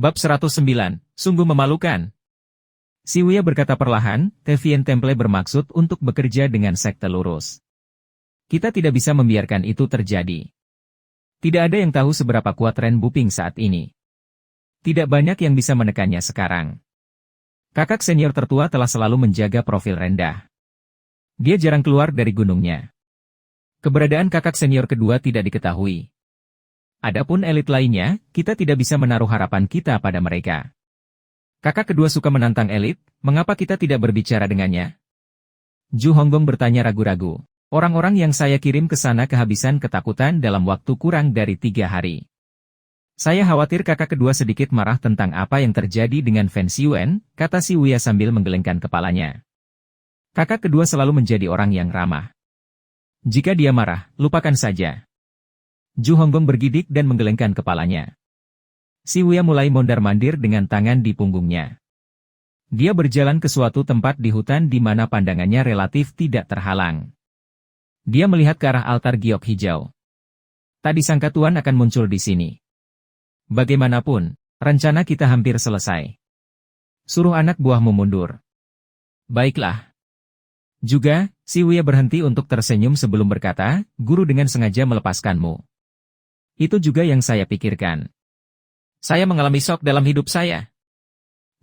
Bab 109, sungguh memalukan. Siwia berkata perlahan, Tevien Temple bermaksud untuk bekerja dengan sekte lurus. Kita tidak bisa membiarkan itu terjadi. Tidak ada yang tahu seberapa kuat Ren Buping saat ini. Tidak banyak yang bisa menekannya sekarang. Kakak senior tertua telah selalu menjaga profil rendah. Dia jarang keluar dari gunungnya. Keberadaan kakak senior kedua tidak diketahui. Adapun elit lainnya, kita tidak bisa menaruh harapan kita pada mereka. Kakak kedua suka menantang elit, mengapa kita tidak berbicara dengannya? Ju Honggong bertanya ragu-ragu. Orang-orang yang saya kirim ke sana kehabisan ketakutan dalam waktu kurang dari 3 hari. Saya khawatir kakak kedua sedikit marah tentang apa yang terjadi dengan Fen Xiuan, kata Siwia sambil menggelengkan kepalanya. Kakak kedua selalu menjadi orang yang ramah. Jika dia marah, lupakan saja. Ju Honggong bergidik dan menggelengkan kepalanya. Siwia mulai mondar-mandir dengan tangan di punggungnya. Dia berjalan ke suatu tempat di hutan di mana pandangannya relatif tidak terhalang. Dia melihat ke arah altar giok hijau. Tak disangka Tuan akan muncul di sini. Bagaimanapun, rencana kita hampir selesai. Suruh anak buahmu mundur. Baiklah. Juga, Siwia berhenti untuk tersenyum sebelum berkata, guru dengan sengaja melepaskanmu. Itu juga yang saya pikirkan. Saya mengalami shock dalam hidup saya.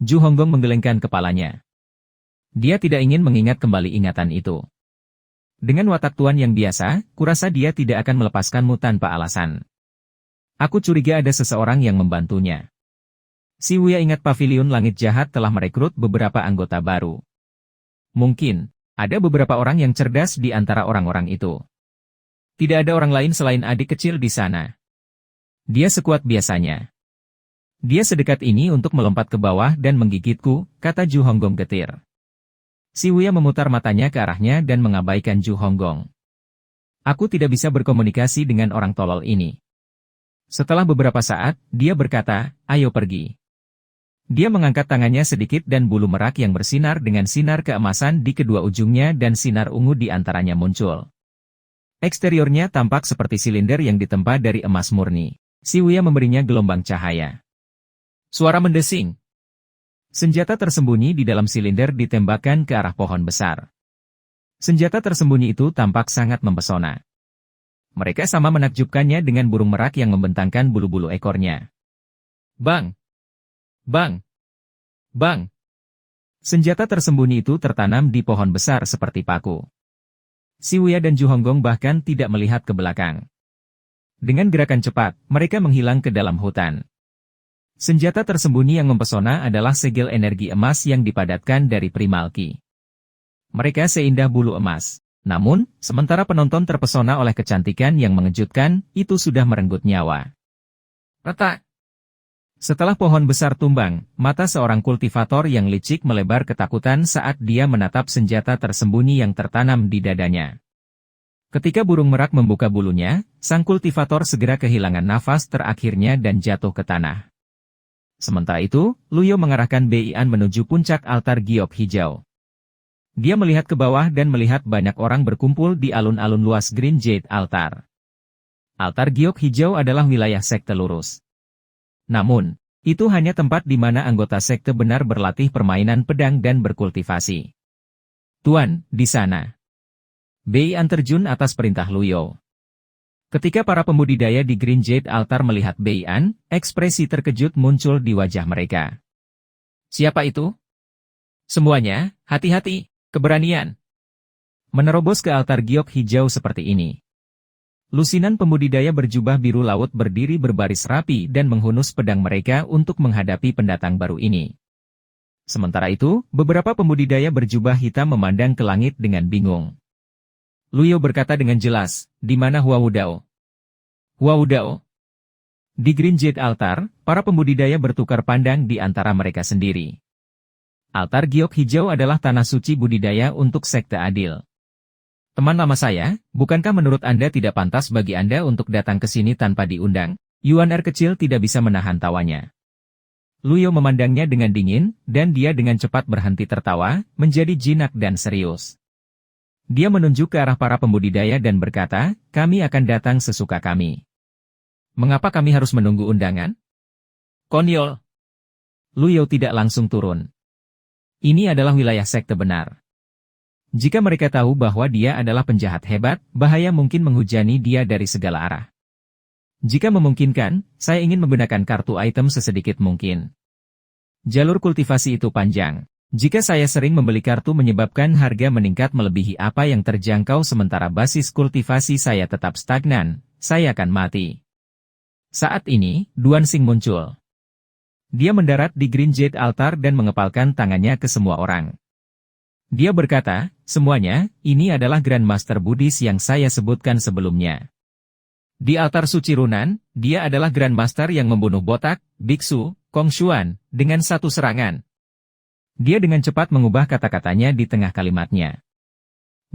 Ju Honggong menggelengkan kepalanya. Dia tidak ingin mengingat kembali ingatan itu. Dengan watak tuan yang biasa, kurasa dia tidak akan melepaskanmu tanpa alasan. Aku curiga ada seseorang yang membantunya. Siwia ingat pavilion langit jahat telah merekrut beberapa anggota baru. Mungkin, ada beberapa orang yang cerdas di antara orang-orang itu. Tidak ada orang lain selain adik kecil di sana. Dia sekuat biasanya. Dia sedekat ini untuk melompat ke bawah dan menggigitku, kata Ju Honggong getir. Siwia memutar matanya ke arahnya dan mengabaikan Ju Honggong. Aku tidak bisa berkomunikasi dengan orang tolol ini. Setelah beberapa saat, dia berkata, ayo pergi. Dia mengangkat tangannya sedikit dan bulu merak yang bersinar dengan sinar keemasan di kedua ujungnya dan sinar ungu di antaranya muncul. Eksteriornya tampak seperti silinder yang ditempa dari emas murni. Siwia memberinya gelombang cahaya. Suara mendesing. Senjata tersembunyi di dalam silinder ditembakkan ke arah pohon besar. Senjata tersembunyi itu tampak sangat mempesona. Mereka sama menakjubkannya dengan burung merak yang membentangkan bulu-bulu ekornya. Bang! Bang! Bang! Senjata tersembunyi itu tertanam di pohon besar seperti paku. Siwia dan Ju Honggong bahkan tidak melihat ke belakang. Dengan gerakan cepat, mereka menghilang ke dalam hutan. Senjata tersembunyi yang mempesona adalah segel energi emas yang dipadatkan dari primalki. Mereka seindah bulu emas. Namun, sementara penonton terpesona oleh kecantikan yang mengejutkan, itu sudah merenggut nyawa. Retak! Setelah pohon besar tumbang, mata seorang kultivator yang licik melebar ketakutan saat dia menatap senjata tersembunyi yang tertanam di dadanya. Ketika burung merak membuka bulunya, sang kultivator segera kehilangan nafas terakhirnya dan jatuh ke tanah. Sementara itu, Luyo mengarahkan Beian menuju puncak altar giok hijau. Dia melihat ke bawah dan melihat banyak orang berkumpul di alun-alun luas Green Jade Altar. Altar giok hijau adalah wilayah sekte lurus. Namun, itu hanya tempat di mana anggota sekte benar berlatih permainan pedang dan berkultivasi. Tuan, di sana. Beian terjun atas perintah Luyo. Ketika para pembudidaya di Green Jade Altar melihat Beian, ekspresi terkejut muncul di wajah mereka. Siapa itu? Semuanya, hati-hati, keberanian. Menerobos ke altar giok hijau seperti ini. Lusinan pembudidaya berjubah biru laut berdiri berbaris rapi dan menghunus pedang mereka untuk menghadapi pendatang baru ini. Sementara itu, beberapa pembudidaya berjubah hitam memandang ke langit dengan bingung. Luyo berkata dengan jelas, di mana Hua Wudao? Hua Wudao? Di Green Jade Altar, para pembudidaya bertukar pandang di antara mereka sendiri. Altar giok hijau adalah tanah suci budidaya untuk sekte adil. Teman lama saya, bukankah menurut Anda tidak pantas bagi Anda untuk datang ke sini tanpa diundang? Yuan Er kecil tidak bisa menahan tawanya. Luyo memandangnya dengan dingin, dan dia dengan cepat berhenti tertawa, menjadi jinak dan serius. Dia menunjuk ke arah para pembudidaya dan berkata, kami akan datang sesuka kami. Mengapa kami harus menunggu undangan? Konyol. Lu Yao tidak langsung turun. Ini adalah wilayah sekte benar. Jika mereka tahu bahwa dia adalah penjahat hebat, bahaya mungkin menghujani dia dari segala arah. Jika memungkinkan, saya ingin menggunakan kartu item sesedikit mungkin. Jalur kultivasi itu panjang. Jika saya sering membeli kartu menyebabkan harga meningkat melebihi apa yang terjangkau sementara basis kultivasi saya tetap stagnan, saya akan mati. Saat ini, Duansing muncul. Dia mendarat di Green Jade Altar dan mengepalkan tangannya ke semua orang. Dia berkata, semuanya, ini adalah Grandmaster Buddhis yang saya sebutkan sebelumnya. Di altar suci Runan, dia adalah Grandmaster yang membunuh botak, biksu, Kongshuan, dengan satu serangan. Dia dengan cepat mengubah kata-katanya di tengah kalimatnya.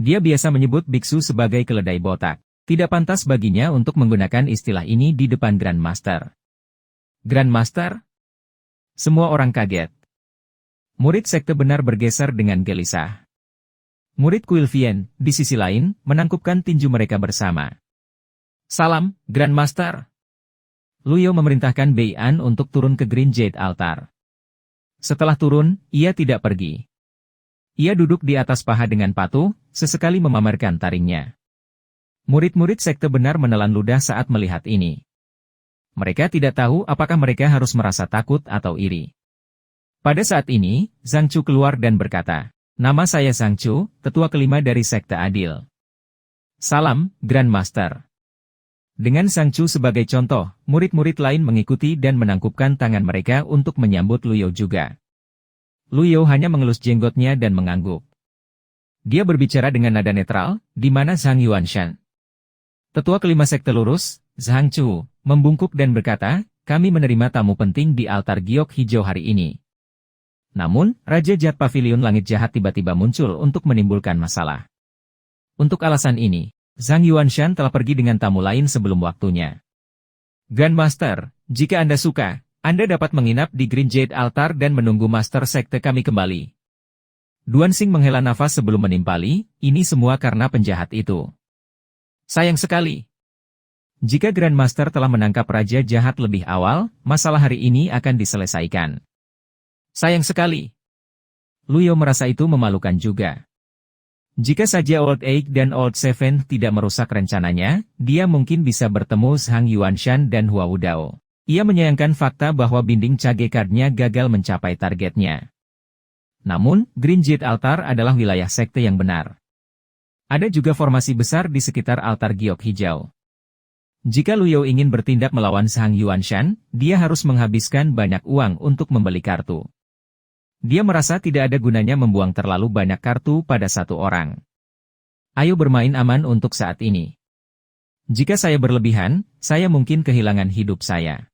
Dia biasa menyebut biksu sebagai keledai botak. Tidak pantas baginya untuk menggunakan istilah ini di depan Grandmaster. Grandmaster? Semua orang kaget. Murid sekte benar bergeser dengan gelisah. Murid Kuil Vien, di sisi lain, menangkupkan tinju mereka bersama. Salam, Grandmaster. Lu Yao memerintahkan Bei An untuk turun ke Green Jade Altar. Setelah turun, ia tidak pergi. Ia duduk di atas paha dengan patuh, sesekali memamerkan taringnya. Murid-murid sekte benar menelan ludah saat melihat ini. Mereka tidak tahu apakah mereka harus merasa takut atau iri. Pada saat ini, Zhang Chu keluar dan berkata, "Nama saya Zhang Chu, tetua kelima dari Sekte Adil." Salam, Grandmaster. Dengan Zhang Chu sebagai contoh, murid-murid lain mengikuti dan menangkupkan tangan mereka untuk menyambut Lu Yao juga. Lu Yao hanya mengelus jenggotnya dan mengangguk. Dia berbicara dengan nada netral, di mana Zhang Yuanshan. Tetua kelima sekte lurus, Zhang Chu, membungkuk dan berkata, kami menerima tamu penting di altar giok hijau hari ini. Namun, Raja Jahat Pavilion Langit Jahat tiba-tiba muncul untuk menimbulkan masalah. Untuk alasan ini, Zhang Yuanshan telah pergi dengan tamu lain sebelum waktunya. Grandmaster, jika Anda suka, Anda dapat menginap di Green Jade Altar dan menunggu Master Sekte kami kembali. Duansing menghela nafas sebelum menimpali, ini semua karena penjahat itu. Sayang sekali. Jika Grandmaster telah menangkap Raja Jahat lebih awal, masalah hari ini akan diselesaikan. Sayang sekali. Lu Yao merasa itu memalukan juga. Jika saja Old Eight dan Old Seven tidak merusak rencananya, dia mungkin bisa bertemu Zhang Yuanshan dan Hua Wudao. Ia menyayangkan fakta bahwa binding Cage Card-nya gagal mencapai targetnya. Namun, Green Jade Altar adalah wilayah sekte yang benar. Ada juga formasi besar di sekitar altar giok hijau. Jika Lu Yao ingin bertindak melawan Zhang Yuanshan, dia harus menghabiskan banyak uang untuk membeli kartu. Dia merasa tidak ada gunanya membuang terlalu banyak kartu pada satu orang. Ayo bermain aman untuk saat ini. Jika saya berlebihan, saya mungkin kehilangan hidup saya.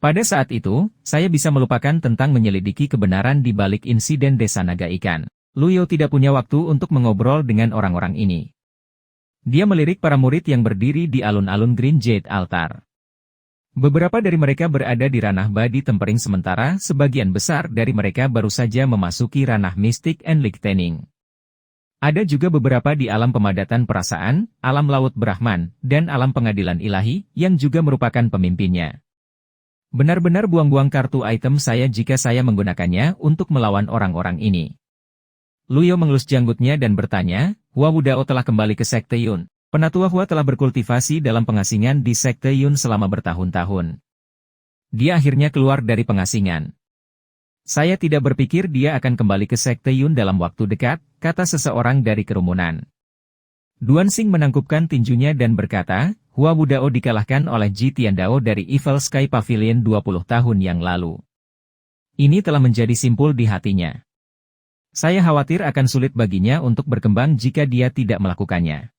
Pada saat itu, saya bisa melupakan tentang menyelidiki kebenaran di balik insiden Desa Naga Ikan. Lu Yao tidak punya waktu untuk mengobrol dengan orang-orang ini. Dia melirik para murid yang berdiri di alun-alun Green Jade Altar. Beberapa dari mereka berada di ranah Badi Tempering sementara sebagian besar dari mereka baru saja memasuki ranah Mystic and Lightning. Ada juga beberapa di alam pemadatan perasaan, alam laut Brahman, dan alam pengadilan ilahi, yang juga merupakan pemimpinnya. Benar-benar buang-buang kartu item saya jika saya menggunakannya untuk melawan orang-orang ini. Lu Yao mengelus janggutnya dan bertanya, Hua Wudao telah kembali ke Sekte Yun. Penatua Hua telah berkultivasi dalam pengasingan di Sekte Yun selama bertahun-tahun. Dia akhirnya keluar dari pengasingan. Saya tidak berpikir dia akan kembali ke Sekte Yun dalam waktu dekat, kata seseorang dari kerumunan. Duansing menangkupkan tinjunya dan berkata, Hua Wudao dikalahkan oleh Ji Tiandao dari Evil Sky Pavilion 20 tahun yang lalu. Ini telah menjadi simpul di hatinya. Saya khawatir akan sulit baginya untuk berkembang jika dia tidak melakukannya.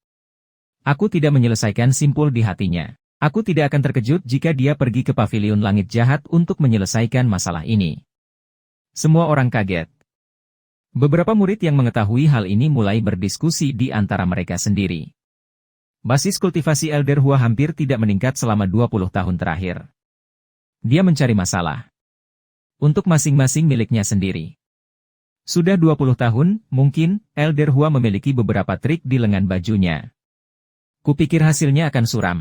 Aku tidak menyelesaikan simpul di hatinya. Aku tidak akan terkejut jika dia pergi ke Pavilion Langit Jahat untuk menyelesaikan masalah ini. Semua orang kaget. Beberapa murid yang mengetahui hal ini mulai berdiskusi di antara mereka sendiri. Basis kultivasi Elder Hua hampir tidak meningkat selama 20 tahun terakhir. Dia mencari masalah. Untuk masing-masing miliknya sendiri. Sudah 20 tahun, mungkin, Elder Hua memiliki beberapa trik di lengan bajunya. Kupikir hasilnya akan suram.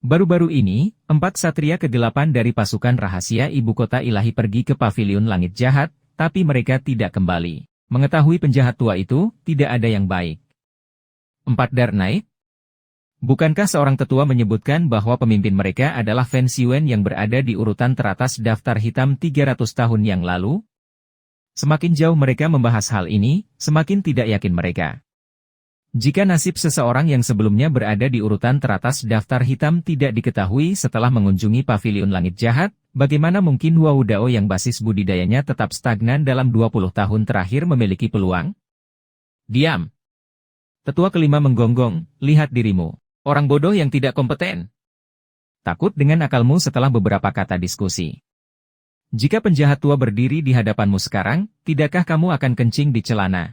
Baru-baru ini, 4 satria ke-8 dari pasukan rahasia ibu kota ilahi pergi ke paviliun langit jahat, tapi mereka tidak kembali. Mengetahui penjahat tua itu, tidak ada yang baik. 4 Dark Knight? Bukankah seorang tetua menyebutkan bahwa pemimpin mereka adalah Fen Xiwen yang berada di urutan teratas daftar hitam 300 tahun yang lalu? Semakin jauh mereka membahas hal ini, semakin tidak yakin mereka. Jika nasib seseorang yang sebelumnya berada di urutan teratas daftar hitam tidak diketahui setelah mengunjungi paviliun langit jahat, bagaimana mungkin Wu Dao yang basis budidayanya tetap stagnan dalam 20 tahun terakhir memiliki peluang? Diam! Tetua kelima menggonggong, lihat dirimu. Orang bodoh yang tidak kompeten. Takut dengan akalmu setelah beberapa kata diskusi. Jika penjahat tua berdiri di hadapanmu sekarang, tidakkah kamu akan kencing di celana?